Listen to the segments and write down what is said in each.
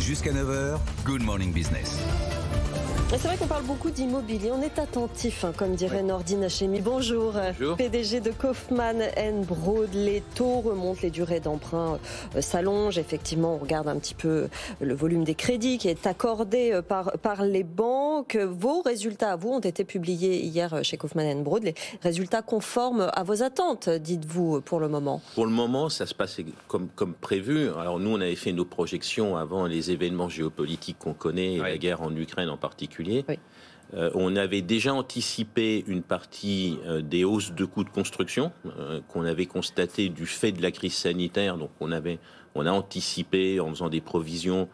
Jusqu'à 9h, Good Morning Business. C'est vrai qu'on parle beaucoup d'immobilier, on est attentif, comme dirait Nordine Hachemi. Bonjour. PDG de Kaufmann & Broad. Les taux remontent, les durées d'emprunt s'allongent. Effectivement, on regarde un petit peu le volume des crédits qui est accordé par les banques. Vos résultats, vous, ont été publiés hier chez Kaufmann & Broad. Les résultats conformes à vos attentes, dites-vous, pour le moment? Pour le moment, ça se passe comme prévu. Alors nous, on avait fait nos projections avant les événements géopolitiques qu'on connaît, et la guerre en Ukraine en particulier. Oui. On avait déjà anticipé une partie des hausses de coûts de construction qu'on avait constatées du fait de la crise sanitaire. Donc on a anticipé en faisant des provisions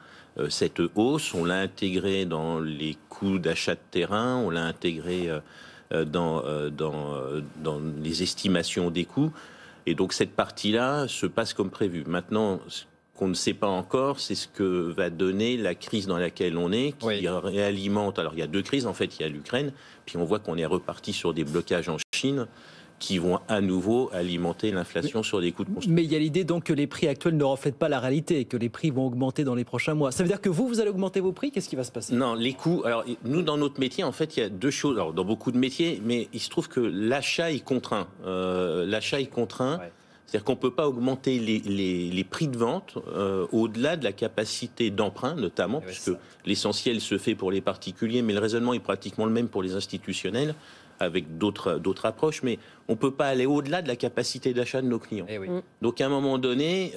cette hausse. On l'a intégré dans les coûts d'achat de terrain, on l'a intégré dans les estimations des coûts. Et donc cette partie-là se passe comme prévu. Maintenant, qu'on ne sait pas encore, c'est ce que va donner la crise dans laquelle on est, qui réalimente. Alors il y a deux crises, en fait, il y a l'Ukraine, puis on voit qu'on est reparti sur des blocages en Chine qui vont à nouveau alimenter l'inflation sur les coûts de construction. Mais il y a l'idée donc que les prix actuels ne reflètent pas la réalité, que les prix vont augmenter dans les prochains mois. Ça veut dire que vous allez augmenter vos prix? Qu'est-ce qui va se passer? Non, les coûts... Alors nous, dans notre métier, en fait, il y a deux choses. Alors dans beaucoup de métiers, mais il se trouve que l'achat est contraint. L'achat est contraint. Ouais. C'est-à-dire qu'on ne peut pas augmenter les prix de vente au-delà de la capacité d'emprunt, notamment, puisque l'essentiel se fait pour les particuliers, mais le raisonnement est pratiquement le même pour les institutionnels, avec d'autres approches, mais on ne peut pas aller au-delà de la capacité d'achat de nos clients. Donc à un moment donné,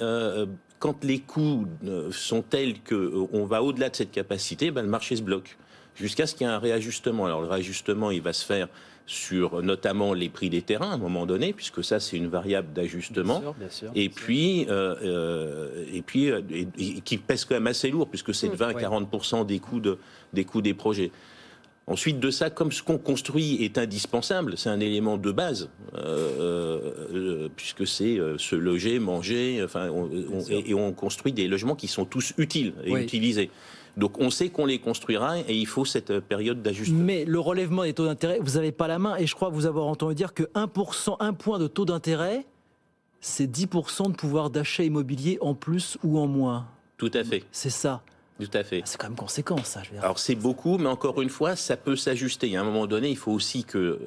quand les coûts sont tels qu'on va au-delà de cette capacité, le marché se bloque, jusqu'à ce qu'il y ait un réajustement. Alors le réajustement, il va se faire sur notamment les prix des terrains à un moment donné, puisque ça c'est une variable d'ajustement, et puis qui pèse quand même assez lourd, puisque c'est de 20-40% des coûts des projets. Ensuite de ça, comme ce qu'on construit est indispensable, c'est un élément de base, puisque c'est se loger, manger, et on construit des logements qui sont tous utiles et utilisés. Donc on sait qu'on les construira et il faut cette période d'ajustement. Mais le relèvement des taux d'intérêt, vous n'avez pas la main, et je crois vous avoir entendu dire que 1%, 1 point de taux d'intérêt, c'est 10% de pouvoir d'achat immobilier en plus ou en moins. Tout à fait. C'est ça. Tout à fait. C'est quand même conséquent, ça. Je veux dire. Alors c'est beaucoup, mais encore une fois, ça peut s'ajuster. À un moment donné, il faut aussi que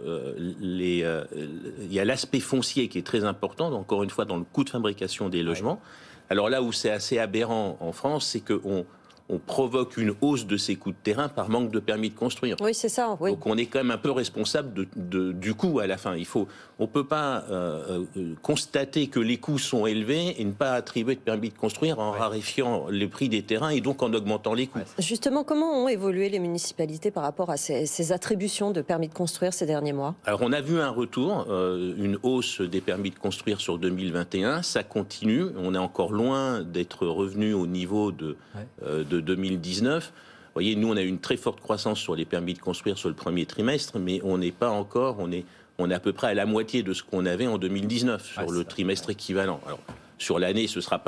il y a l'aspect foncier qui est très important, encore une fois, dans le coût de fabrication des logements. Alors là où c'est assez aberrant en France, c'est qu'on provoque une hausse de ces coûts de terrain par manque de permis de construire. Oui, c'est ça. Oui. Donc on est quand même un peu responsable du coût à la fin. On ne peut pas constater que les coûts sont élevés et ne pas attribuer de permis de construire en raréfiant le prix des terrains et donc en augmentant les coûts. Justement, comment ont évolué les municipalités par rapport à ces attributions de permis de construire ces derniers mois? Alors on a vu un retour, une hausse des permis de construire sur 2021. Ça continue. On est encore loin d'être revenu au niveau de 2019. Vous voyez, nous, on a eu une très forte croissance sur les permis de construire sur le premier trimestre, mais on n'est pas encore, on est à peu près à la moitié de ce qu'on avait en 2019 sur le trimestre équivalent. Alors, sur l'année, ce sera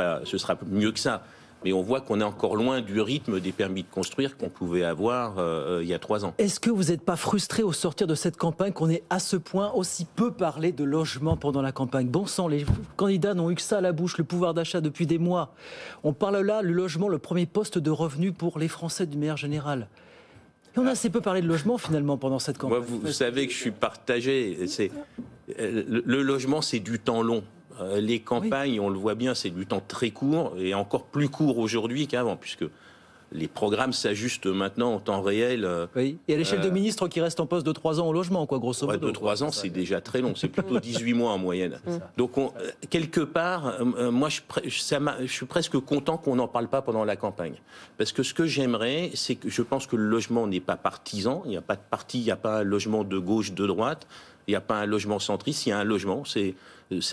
mieux que ça. Mais on voit qu'on est encore loin du rythme des permis de construire qu'on pouvait avoir il y a 3 ans. Est-ce que vous n'êtes pas frustré au sortir de cette campagne qu'on ait à ce point aussi peu parlé de logement pendant la campagne? Bon sang, les candidats n'ont eu que ça à la bouche, le pouvoir d'achat depuis des mois. On parle là, le logement, le premier poste de revenu pour les Français d'une manière générale. Et on a assez peu parlé de logement finalement pendant cette campagne. Moi, vous savez que je suis partagé. Le logement, c'est du temps long. Les campagnes, on le voit bien, c'est du temps très court et encore plus court aujourd'hui qu'avant, puisque les programmes s'ajustent maintenant en temps réel. Oui. Et à l'échelle de ministre qui reste en poste de 3 ans au logement, quoi, grosso modo. 2-3 ans, c'est déjà très long. C'est plutôt 18 mois en moyenne. Donc, quelque part, moi, je suis presque content qu'on n'en parle pas pendant la campagne. Parce que ce que j'aimerais, c'est que je pense que le logement n'est pas partisan. Il n'y a pas de parti, il n'y a pas un logement de gauche, de droite. Il n'y a pas un logement centriste, il y a un logement. C'est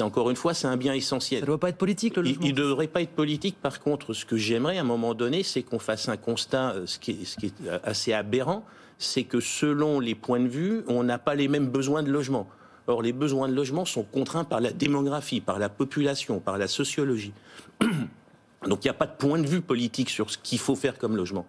encore une fois, c'est un bien essentiel. Ça ne doit pas être politique, le logement. Il ne devrait pas être politique. Par contre, ce que j'aimerais à un moment donné, c'est qu'on fasse un constat, ce qui est assez aberrant, c'est que selon les points de vue, on n'a pas les mêmes besoins de logement. Or, les besoins de logement sont contraints par la démographie, par la population, par la sociologie. Donc, il n'y a pas de point de vue politique sur ce qu'il faut faire comme logement.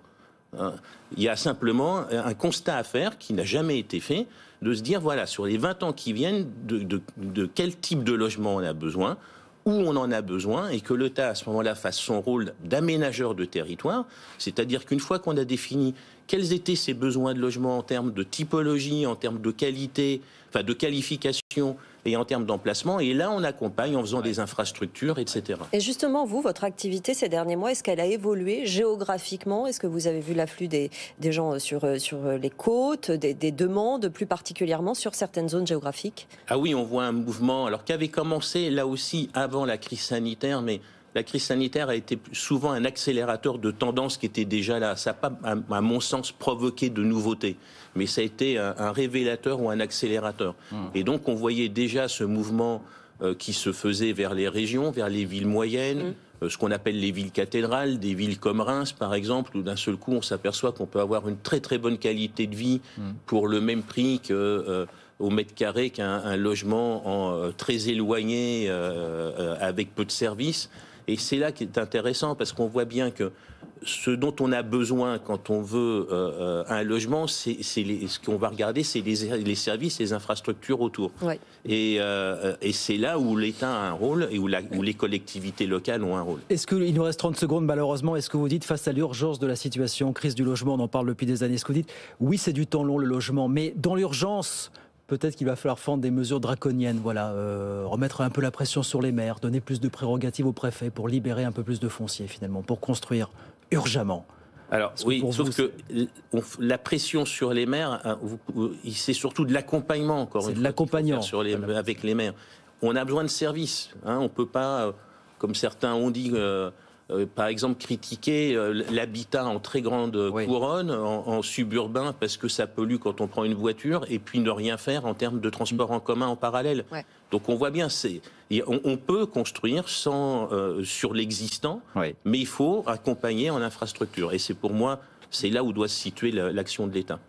Il y a simplement un constat à faire qui n'a jamais été fait, de se dire, voilà, sur les 20 ans qui viennent, de quel type de logement on a besoin. où on en a besoin et que l'État, à ce moment-là, fasse son rôle d'aménageur de territoire. C'est-à-dire qu'une fois qu'on a défini quels étaient ces besoins de logement en termes de typologie, en termes de qualité, enfin de qualification et en termes d'emplacement, et là on accompagne en faisant des infrastructures, etc. Et justement, vous, votre activité ces derniers mois, est-ce qu'elle a évolué géographiquement? Est-ce que vous avez vu l'afflux des gens sur les côtes, des demandes plus particulièrement sur certaines zones géographiques? Ah oui, on voit un mouvement, alors qui avait commencé là aussi avant la crise sanitaire, mais la crise sanitaire a été souvent un accélérateur de tendances qui étaient déjà là. Ça n'a pas, à mon sens, provoqué de nouveautés, mais ça a été un révélateur ou un accélérateur. Et donc, on voyait déjà ce mouvement qui se faisait vers les régions, vers les villes moyennes, ce qu'on appelle les villes cathédrales, des villes comme Reims, par exemple, où d'un seul coup, on s'aperçoit qu'on peut avoir une très très bonne qualité de vie pour le même prix au mètre carré qu'un logement très éloigné avec peu de services. Et c'est là qui est intéressant parce qu'on voit bien que ce dont on a besoin quand on veut un logement, ce qu'on va regarder, c'est les services, les infrastructures autour. Ouais. Et c'est là où l'État a un rôle et où les collectivités locales ont un rôle. Est-ce qu'il nous reste 30 secondes malheureusement, est-ce que vous dites face à l'urgence de la situation, crise du logement, on en parle depuis des années, est-ce que vous dites oui c'est du temps long le logement, mais dans l'urgence peut-être qu'il va falloir prendre des mesures draconiennes, voilà, remettre un peu la pression sur les maires, donner plus de prérogatives aux préfets pour libérer un peu plus de foncier finalement, pour construire urgemment. Alors oui, sauf que la pression sur les maires, c'est surtout de l'accompagnement encore. C'est de l'accompagnement avec les maires. On a besoin de services. Hein, on ne peut pas, comme certains ont dit, par exemple, critiquer l'habitat en très grande couronne, en suburbain, parce que ça pollue quand on prend une voiture, et puis ne rien faire en termes de transport en commun en parallèle. Ouais. Donc on voit bien, on peut construire sur l'existant, mais il faut accompagner en infrastructure. Et c'est pour moi, c'est là où doit se situer l'action de l'État.